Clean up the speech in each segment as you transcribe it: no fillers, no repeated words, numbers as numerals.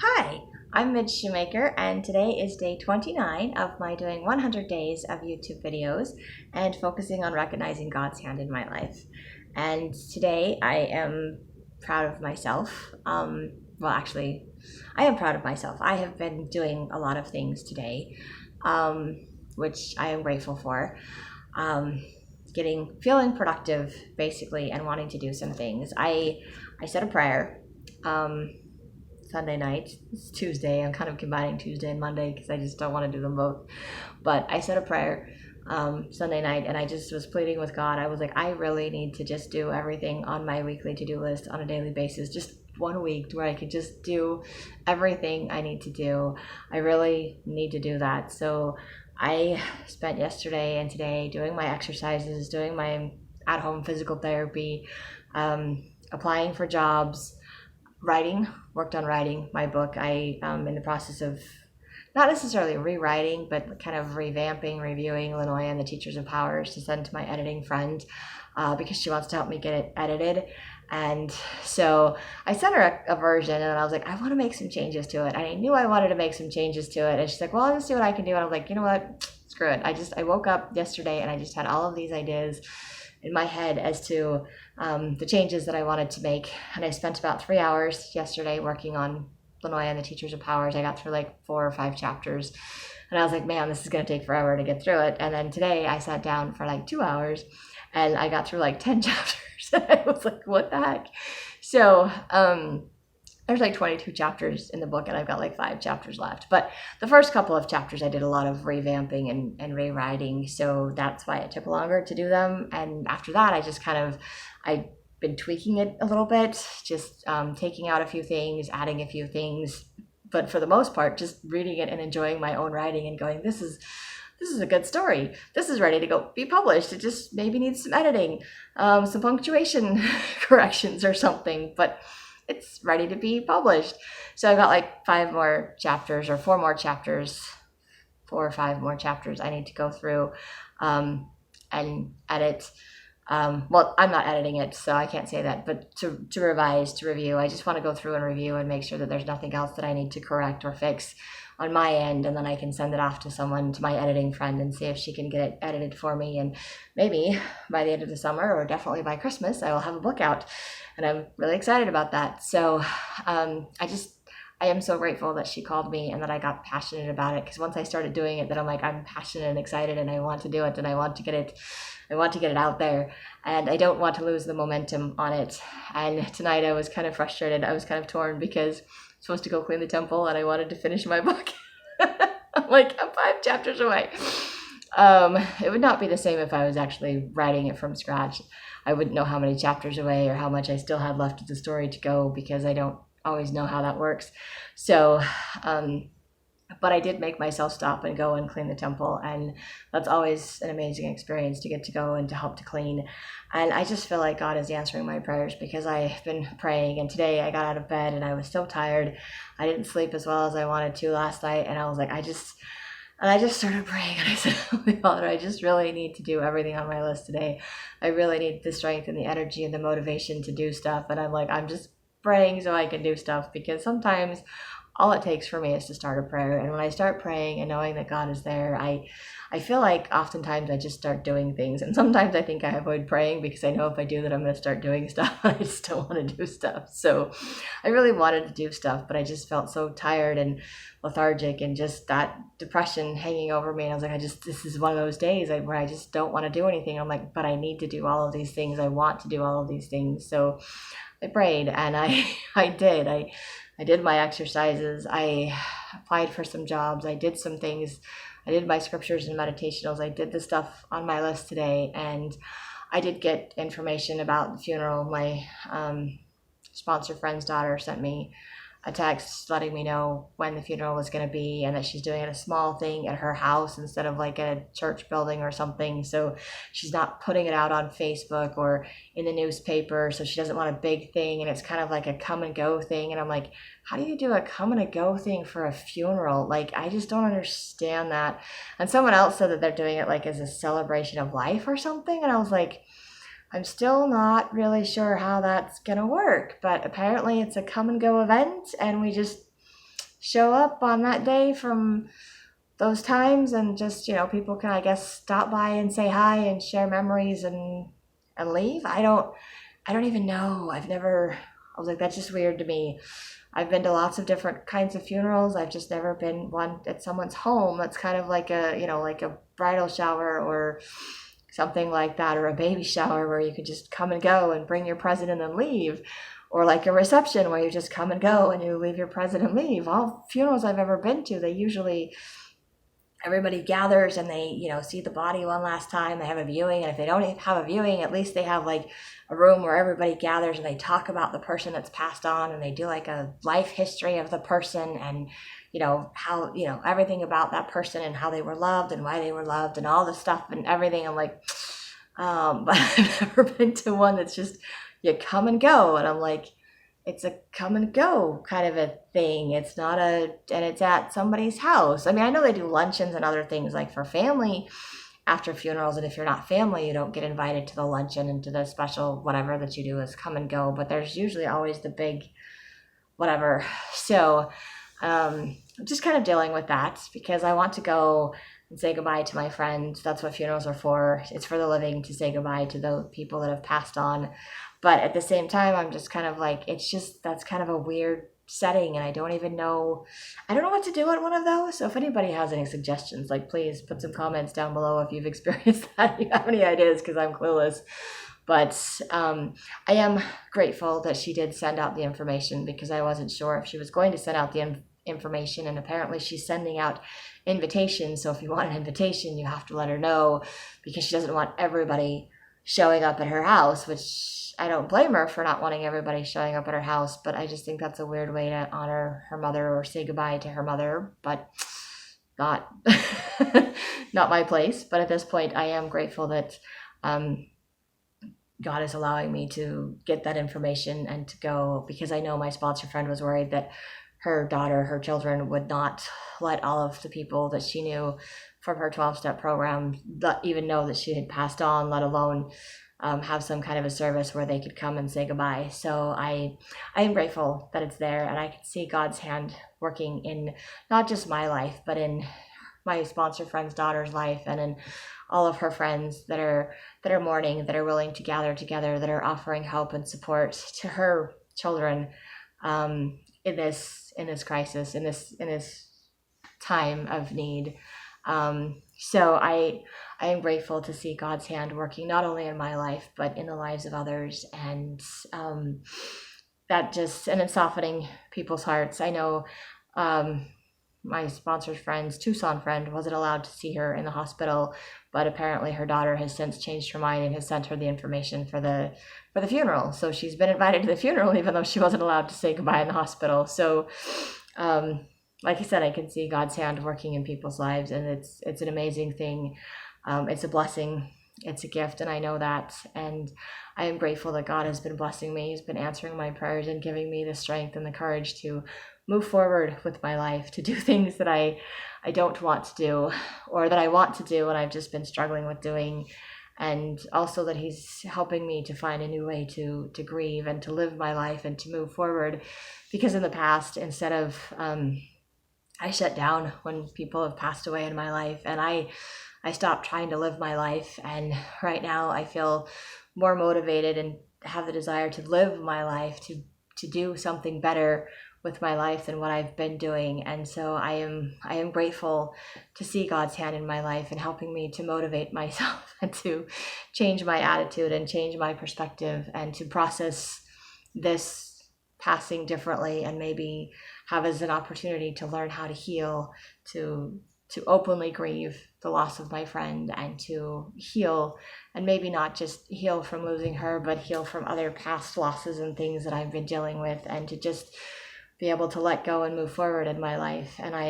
Hi, I'm Midge Shoemaker, and today is day 29 of my doing 100 days of YouTube videos and focusing on recognizing God's hand in my life. And today I am proud of myself. Actually, I am proud of myself. I have been doing a lot of things today, um, which I am grateful for. Um, feeling productive basically, and wanting to do some things. I said a prayer. Um, Sunday night. It's Tuesday. I'm kind of combining Tuesday and Monday because I just don't want to do them both. But I said a prayer Sunday night, and I just was pleading with God. I was like, I really need to just do everything on my weekly to-do list on a daily basis. Just 1 week where I could just do everything I need to do. I really need to do that. So I spent yesterday and today doing my exercises, doing my at-home physical therapy, applying for jobs, worked on writing my book. I am in the process of not necessarily rewriting, but kind of revamping, reviewing Linoya and the Teachers of Powers to send to my editing friend because she wants to help me get it edited. And so I sent her a version, and I was like, I want to make some changes to it. I knew I wanted to make some changes to it. And she's like, well, I'll just see what I can do. And I was like, you know what? Screw it. I woke up yesterday and I just had all of these ideas in my head as to the changes that I wanted to make. And I spent about 3 hours yesterday working on Linoya and the Teachers of Powers. I got through like 4 or 5 chapters. And I was like, man, this is going to take forever to get through it. And then today I sat down for like 2 hours and I got through like 10 chapters. And I was like, what the heck? So, there's like 22 chapters in the book, and I've got like 5 chapters left. But the first couple of chapters, I did a lot of revamping and rewriting, so that's why it took longer to do them. And after that, I've been tweaking it a little bit, just taking out a few things, adding a few things. But for the most part, just reading it and enjoying my own writing and going, this is a good story. This is ready to go be published. It just maybe needs some editing, some punctuation corrections or something. But it's ready to be published. So I've got like 4 or 5 more chapters I need to go through and edit. Well, I'm not editing it, so I can't say that, but to revise, to review, I just want to go through and review and make sure that there's nothing else that I need to correct or fix on my end, and then I can send it off to someone, to my editing friend, and see if she can get it edited for me. And maybe by the end of the summer, or definitely by Christmas, I will have a book out, and I'm really excited about that. So I am so grateful that she called me and that I got passionate about it, because once I started doing it, then I'm like, I'm passionate and excited and I want to do it, and I want to get it out there, and I don't want to lose the momentum on it. And tonight I was kind of frustrated. I was kind of torn because I'm supposed to go clean the temple and I wanted to finish my book. I'm like, I'm 5 chapters away. It would not be the same if I was actually writing it from scratch. I wouldn't know how many chapters away or how much I still had left of the story to go, because I don't always know how that works. So, but I did make myself stop and go and clean the temple, and that's always an amazing experience to get to go and to help to clean. And I just feel like God is answering my prayers, because I've been praying, and today I got out of bed and I was so tired. I didn't sleep as well as I wanted to last night, and I was like, I just started praying, and I said, Holy Father, I just really need to do everything on my list today. I really need the strength and the energy and the motivation to do stuff. And I'm like, I'm just praying so I can do stuff, because sometimes all it takes for me is to start a prayer. And when I start praying and knowing that God is there, I feel like oftentimes I just start doing things. And sometimes I think I avoid praying because I know if I do that, I'm going to start doing stuff. I just don't want to do stuff. So I really wanted to do stuff, but I just felt so tired and lethargic, and just that depression hanging over me. And I was like, this is one of those days where I just don't want to do anything. I'm like, but I need to do all of these things. I want to do all of these things. So I prayed, and I did. I did my exercises. I applied for some jobs. I did some things. I did my scriptures and meditationals. I did the stuff on my list today, and I did get information about the funeral. My sponsor friend's daughter sent me a text letting me know when the funeral was going to be, and that she's doing a small thing at her house instead of like a church building or something. So she's not putting it out on Facebook or in the newspaper. So she doesn't want a big thing, and it's kind of like a come and go thing. And I'm like, how do you do a come and a go thing for a funeral? Like, I just don't understand that. And someone else said that they're doing it like as a celebration of life or something. And I was like, I'm still not really sure how that's going to work, but apparently it's a come and go event, and we just show up on that day from those times, and just, people can, I guess, stop by and say hi and share memories and leave. I don't even know. I was like, that's just weird to me. I've been to lots of different kinds of funerals. I've just never been one at someone's home. That's kind of like like a bridal shower or something like that, or a baby shower where you could just come and go and bring your present and then leave, or like a reception where you just come and go and you leave your present and leave. All funerals I've ever been to, they usually, everybody gathers and they, see the body one last time. They have a viewing, and if they don't have a viewing, at least they have like a room where everybody gathers and they talk about the person that's passed on, and they do like a life history of the person, and how, everything about that person and how they were loved and why they were loved and all the stuff and everything. I'm like, but I've never been to one that's just you come and go, and I'm like, it's a come and go kind of a thing. It's not and it's at somebody's house. I mean, I know they do luncheons and other things like for family after funerals, and if you're not family, you don't get invited to the luncheon and to the special whatever that you do is come and go, but there's usually always the big whatever. So just kind of dealing with that, because I want to go and say goodbye to my friends. That's what funerals are for. It's for the living, to say goodbye to the people that have passed on. But at the same time, I'm just kind of like, that's kind of a weird setting, and I don't know what to do at one of those. So if anybody has any suggestions, like, please put some comments down below if you've experienced that, you have any ideas, because I'm clueless. But I am grateful that she did send out the information, because I wasn't sure if she was going to send out the information, and apparently she's sending out invitations. So if you want an invitation, you have to let her know, because she doesn't want everybody showing up at her house, which I don't blame her for not wanting everybody showing up at her house, but I just think that's a weird way to honor her mother or say goodbye to her mother, but not not my place. But at this point, I am grateful that God is allowing me to get that information and to go, because I know my sponsor friend was worried that her daughter, her children would not let all of the people that she knew from her 12-step program even know that she had passed on, let alone have some kind of a service where they could come and say goodbye. So I am grateful that it's there, and I can see God's hand working in not just my life, but in my sponsor friend's daughter's life, and in all of her friends that are mourning, that are willing to gather together, that are offering help and support to her children in this crisis, in this time of need. So I am grateful to see God's hand working not only in my life, but in the lives of others, and it's softening people's hearts. I know my sponsor's friend's Tucson friend wasn't allowed to see her in the hospital, but apparently her daughter has since changed her mind and has sent her the information for the funeral. So she's been invited to the funeral, even though she wasn't allowed to say goodbye in the hospital. So like I said, I can see God's hand working in people's lives, and it's an amazing thing. It's a blessing. It's a gift, and I know that. And I am grateful that God has been blessing me. He's been answering my prayers and giving me the strength and the courage to move forward with my life, to do things that I don't want to do, or that I want to do and I've just been struggling with doing. And also that He's helping me to find a new way to grieve and to live my life and to move forward. Because in the past, instead of I shut down when people have passed away in my life, and I stopped trying to live my life. And right now I feel more motivated and have the desire to live my life, to do something better with my life than what I've been doing. And so I am grateful to see God's hand in my life and helping me to motivate myself and to change my attitude and change my perspective and to process this passing differently, and maybe have as an opportunity to learn how to heal, to openly grieve the loss of my friend, and to heal, and maybe not just heal from losing her, but heal from other past losses and things that I've been dealing with, and to just be able to let go and move forward in my life. And I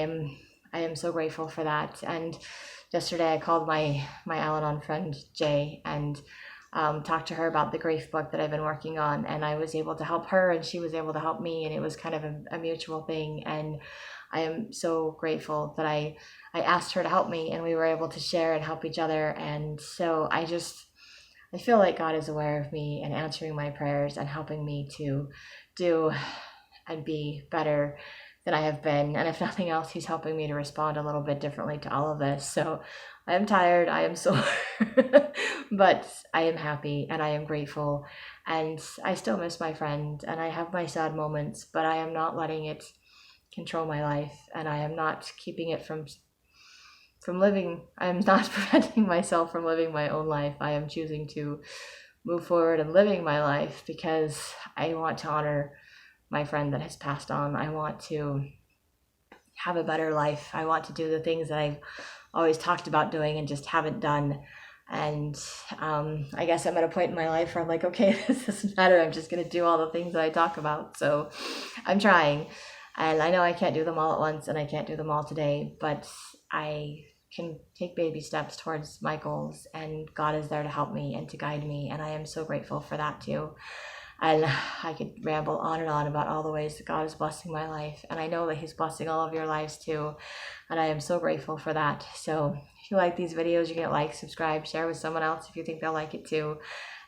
am so grateful for that. And yesterday I called my Al-Anon friend Jay and talked to her about the grief book that I've been working on, and I was able to help her and she was able to help me, and it was kind of a mutual thing. And I am so grateful that I asked her to help me, and we were able to share and help each other. And so I feel like God is aware of me and answering my prayers and helping me to do and be better than I have been. And if nothing else, he's helping me to respond a little bit differently to all of this. So I am tired, I am sore, but I am happy and I am grateful. And I still miss my friend and I have my sad moments, but I am not letting it control my life, and I am not keeping it from living. I am not preventing myself from living my own life. I am choosing to move forward and living my life because I want to honor my friend that has passed on. I want to have a better life. I want to do the things that I've always talked about doing and just haven't done. And I guess I'm at a point in my life where I'm like, okay, this doesn't matter. I'm just going to do all the things that I talk about. So I'm trying. And I know I can't do them all at once and I can't do them all today, but I can take baby steps towards my goals, and God is there to help me and to guide me. And I am so grateful for that too. And I could ramble on and on about all the ways that God is blessing my life. And I know that He's blessing all of your lives too. And I am so grateful for that. So if you like these videos, you can like, subscribe, share with someone else if you think they'll like it too.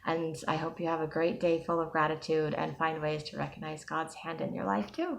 And I hope you have a great day full of gratitude and find ways to recognize God's hand in your life too.